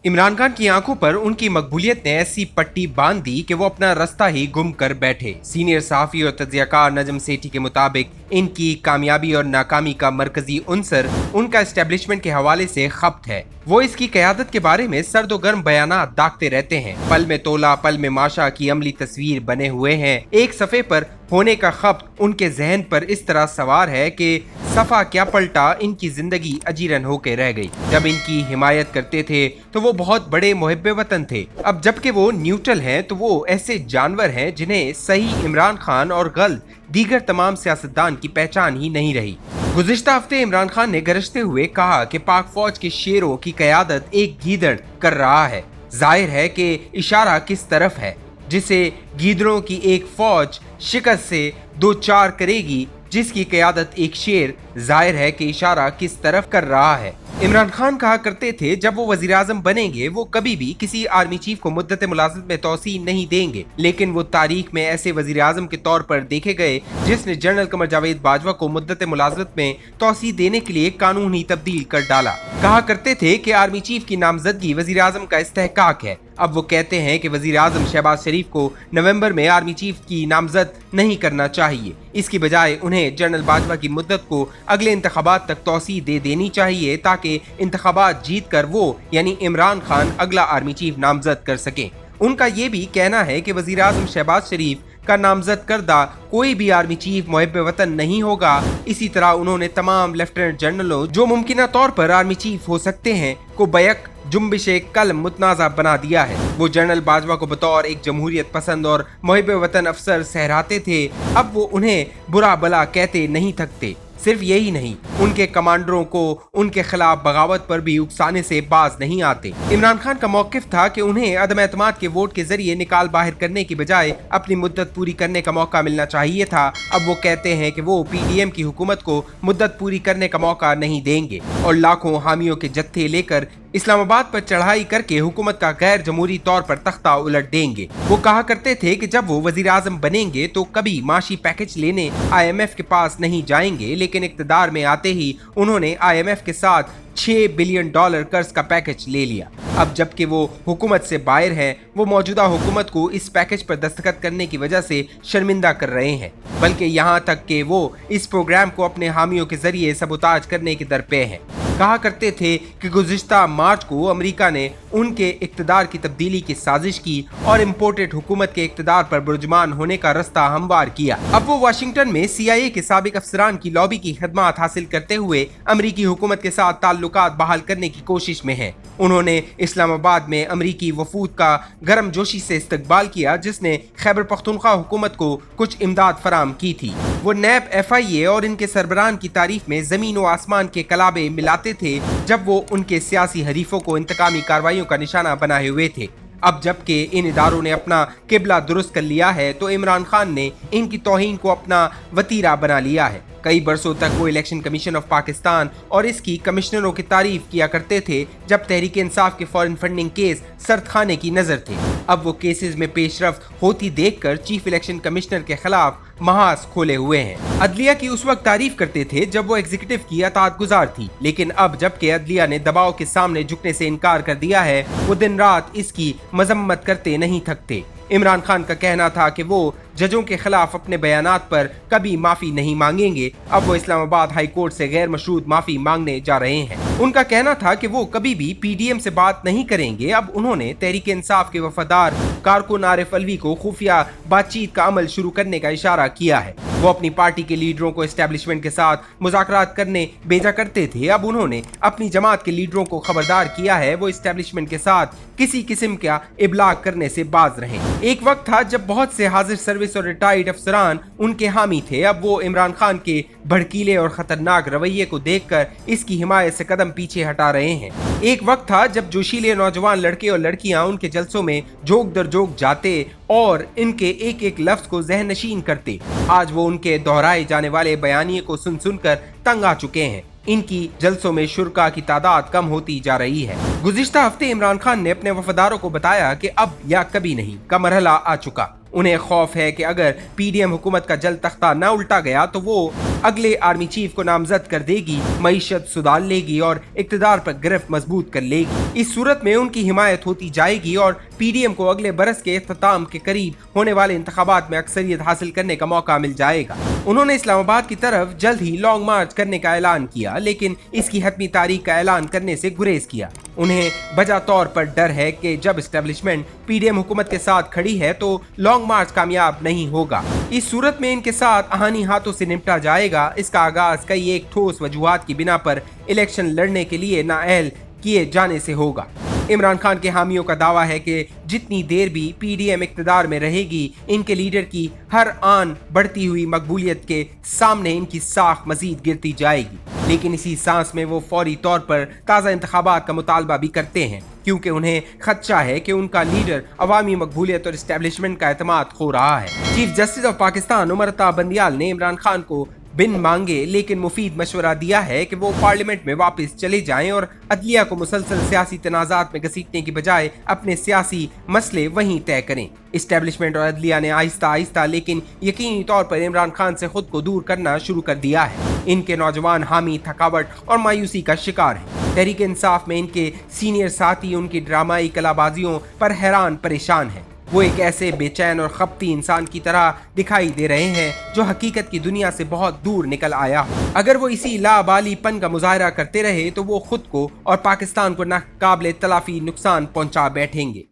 इमरान खान की आंखों पर उनकी मकबूलियत ने ऐसी पट्टी बांध दी कि वो अपना रास्ता ही गुम कर बैठे। सीनियर सहाफी और तज्जियाकार नजम सेठी के मुताबिक इनकी कामयाबी और नाकामी का मरकजी उनसर उनका एस्टेब्लिशमेंट के हवाले से खप्त है। वो इसकी क़यादत के बारे में सर्द गर्म बयानात दागते रहते हैं। पल में तोला पल में माशा की अमली तस्वीर बने हुए हैं। एक सफ़े पर होने का खप्त उनके जहन पर इस तरह सवार है कि सफ़ा क्या पलटा, इनकी जिंदगी अजीरन होके रह गई। जब इनकी हिमायत करते थे तो वो बहुत बड़े मुहिब्बे वतन थे। अब जबकि वो न्यूट्रल हैं तो वो ऐसे जानवर हैं जिन्हें सही इमरान खान और गलत दीगर तमाम सियासतदान की पहचान ही नहीं रही। गुज़िश्ता हफ्ते इमरान खान ने गरजते हुए कहा कि पाक फौज के शेरों की क़यादत एक गीदड़ कर रहा है। जाहिर है कि इशारा किस तरफ है, जिसे गीदड़ों की एक फौज शिकस्त से दो चार करेगी, जिसकी क़यादत एक शेर। जाहिर है कि इशारा किस तरफ कर रहा है। इमरान खान कहा करते थे जब वो वज़ीर आज़म बनेंगे वो कभी भी किसी आर्मी चीफ को मुद्दत मुलाज़मत में तौसीह नहीं देंगे, लेकिन वो तारीख में ऐसे वज़ीर आज़म के तौर पर देखे गए जिसने जनरल कमर जावेद बाजवा को मुद्दत मुलाज़मत में तौसीह देने के लिए कानून ही तब्दील कर डाला। कहा करते थे कि आर्मी चीफ की नामजदगी वज़ीर आज़म का इस्तेहकाक है। अब वो कहते हैं कि वज़ीर आज़म शहबाज शरीफ को नवंबर में आर्मी चीफ की नामजद नहीं करना चाहिए। इसकी बजाय उन्हें जनरल बाजवा की मुद्दत को अगले इंतखाबात तक तौसीह दे देनी चाहिए ताकि इंतखाबात जीत कर वो यानी इमरान खान अगला आर्मी चीफ नामजद कर सके। उनका ये भी कहना है कि वज़ीर आज़म शहबाज शरीफ का नामजद करदा कोई भी आर्मी चीफ मुहिब्बे वतन नहीं होगा। इसी तरह उन्होंने तमाम लेफ्टिनेंट जनरलों जो मुमकिना तौर पर आर्मी चीफ हो सकते हैं को बैक जुम्बिशे कलम मुतनाज़ा बना दिया है। वो जनरल बाजवा को बतौर एक जमहूरियत पसंद और मुहिब्बे वतन अफसर सहराते थे। अब वो उन्हें बुरा भला कहते नहीं थकते। सिर्फ यही नहीं, उनके कमांडरों को उनके खिलाफ बगावत पर भी उकसाने से बाज नहीं आते। इमरान खान का मौक़िफ़ था कि उन्हें अदम एतमाद के वोट के जरिए निकाल बाहर करने की बजाय अपनी मुद्दत पूरी करने का मौका मिलना चाहिए था। अब वो कहते हैं कि वो PDM की हुकूमत को मुद्दत पूरी करने का मौका नहीं देंगे और लाखों हामियों के जत्थे लेकर इस्लामाबाद पर चढ़ाई करके हुकूमत का गैर जमहूरी तौर पर तख्ता उलट देंगे। वो कहा करते थे कि जब वो वज़ीर आज़म बनेंगे तो कभी माशी पैकेज लेने IMF के पास नहीं जाएंगे, लेकिन इक़्तिदार में आते ही उन्होंने IMF के साथ $6 बिलियन कर्ज का पैकेज ले लिया। अब जबकि वो हुकूमत से बाहर हैं, वो मौजूदा हुकूमत को इस पैकेज पर दस्तखत करने की वजह से शर्मिंदा कर रहे हैं, बल्कि यहाँ तक कि वो इस प्रोग्राम को अपने हामियों के जरिए सबूताज करने के दरपे हैं। कहा करते थे कि गुज़िश्ता मार्च को अमेरिका ने उनके इक़्तिदार की तब्दीली की साजिश की और इम्पोर्टेड हुकूमत के इक़्तिदार पर बुर्जुमान होने का रास्ता हमवार किया। अब वो वाशिंगटन में CIA के साबिक अफसरान की लॉबी की खिदमत हासिल करते हुए अमरीकी हुकूमत के साथ ताल्लुकात बहाल करने की कोशिश में हैं। उन्होंने इस्लामाबाद में अमरीकी वफूद का गर्म जोशी से इस्तकबाल किया, जिसने खैबर पख्तूनख्वा हुकूमत को कुछ इमदाद फराम की थी। वो नैब FIA और इनके सरबराहान की तारीफ में जमीन व आसमान के कलाबे मिलाते थे जब वो उनके सियासी हरीफों को इंतकामी कार्रवाइयों का निशाना बनाए हुए थे। अब जबकि इन इदारों ने अपना किबला दुरुस्त कर लिया है तो इमरान खान ने इनकी तौहीन को अपना वतीरा बना लिया है। कई बरसों तक वो इलेक्शन कमीशन ऑफ पाकिस्तान और इसकी कमिश्नरों की तारीफ किया करते थे जब तहरीक इंसाफ के फॉरेन फंडिंग केस सर्द खाने की नजर थे। अब वो केसेस में पेशरफ्त होती देखकर चीफ इलेक्शन कमिश्नर के खिलाफ महाज खोले हुए हैं। अदलिया की उस वक्त तारीफ करते थे जब वो एग्जीक्यूटिव की अताअत गुजार थी, लेकिन अब जबकि अदलिया ने दबाव के सामने झुकने से इनकार कर दिया है, वो दिन रात इसकी मजम्मत करते नहीं थकते। इमरान खान का कहना था कि वो जजों के खिलाफ अपने बयानात पर कभी माफी नहीं मांगेंगे। अब वो इस्लामाबाद हाई कोर्ट से गैर मशरूत माफी मांगने जा रहे हैं। उनका कहना था कि वो कभी भी PDM से बात नहीं करेंगे। अब उन्होंने तहरीक इंसाफ के वफादार कारकुन आरिफ अलवी को खुफिया बातचीत का अमल शुरू करने का इशारा किया है। वो अपनी पार्टी के लीडरों को एस्टेब्लिशमेंट के साथ मुज़ाकरात करने भेजा करते थे। अब उन्होंने अपनी जमात के लीडरों को खबरदार किया है वो एस्टेब्लिशमेंट के साथ किसी किस्म का इबलाग करने से बाज रहें। एक वक्त था जब बहुत से हाजिर सर्विस और रिटायर्ड अफसरान उनके हामी थे। अब वो इमरान खान के भड़कीले और खतरनाक रवैये को देखकर इसकी हिमायत से कदम पीछे हटा रहे हैं। एक वक्त था जब जोशीले नौजवान लड़के और लड़कियां उनके जलसों में जोक दर जोक जाते और इनके एक एक लफ्ज को ज़हन नशीन करते। आज वो उनके दोहराए जाने वाले बयानिए को सुन सुनकर तंग आ चुके हैं। इनकी जलसों में शुरका की तादाद कम होती जा रही है। गुज़िश्ता हफ्ते इमरान खान ने अपने वफादारों को बताया कि अब या कभी नहीं का मरहला आ चुका। انہیں خوف ہے کہ اگر پی ڈی ایم حکومت کا جلد تختہ نہ الٹا گیا تو وہ اگلے آرمی چیف کو نامزد کر دے گی، معیشت سدھار لے گی اور اقتدار پر گرفت مضبوط کر لے گی۔ اس صورت میں ان کی حمایت ہوتی جائے گی اور پی ڈی ایم کو اگلے برس کے اختتام کے قریب ہونے والے انتخابات میں اکثریت حاصل کرنے کا موقع مل جائے گا۔ انہوں نے اسلام آباد کی طرف جلد ہی لانگ مارچ کرنے کا اعلان کیا، لیکن اس کی حتمی تاریخ کا اعلان کرنے سے گریز کیا۔ انہیں بجا طور پر ڈر ہے کہ جب اسٹیبلشمنٹ پی ڈی ایم حکومت کے ساتھ کھڑی ہے تو لانگ مارچ کامیاب نہیں ہوگا۔ اس صورت میں ان کے ساتھ آہنی ہاتھوں سے نمٹا جائے گا۔ اس کا آغاز کئی ایک ٹھوس وجوہات کی بنا پر الیکشن لڑنے کے لیے نااہل کیے جانے سے ہوگا۔ عمران خان کے حامیوں کا دعویٰ ہے کہ جتنی دیر بھی پی ڈی ایم اقتدار میں رہے گی، ان کے لیڈر کی ہر آن بڑھتی ہوئی مقبولیت کے سامنے ان کی ساکھ مزید گرتی جائے گی، لیکن اسی سانس میں وہ فوری طور پر تازہ انتخابات کا مطالبہ بھی کرتے ہیں، کیونکہ انہیں خدشہ ہے کہ ان کا لیڈر عوامی مقبولیت اور اسٹیبلشمنٹ کا اعتماد کھو رہا ہے۔ Chief justice of Pakistan Umar Ata Bandial نے عمران خان کو بن مانگے لیکن مفید مشورہ دیا ہے کہ وہ پارلیمنٹ میں واپس چلے جائیں اور عدلیہ کو مسلسل سیاسی تنازعات میں گھسیٹنے کی بجائے اپنے سیاسی مسئلے وہیں طے کریں۔ اسٹیبلشمنٹ اور عدلیہ نے آہستہ آہستہ لیکن یقینی طور پر عمران خان سے خود کو دور کرنا شروع کر دیا ہے۔ ان کے نوجوان حامی تھکاوٹ اور مایوسی کا شکار ہیں۔ تحریک انصاف میں ان کے سینئر ساتھی ان کی ڈرامائی کلا بازیوں پر حیران پریشان ہیں۔ وہ ایک ایسے بے چین اور خپتی انسان کی طرح دکھائی دے رہے ہیں جو حقیقت کی دنیا سے بہت دور نکل آیا ہو۔ اگر وہ اسی لابالی پن کا مظاہرہ کرتے رہے تو وہ خود کو اور پاکستان کو ناقابل تلافی نقصان پہنچا بیٹھیں گے۔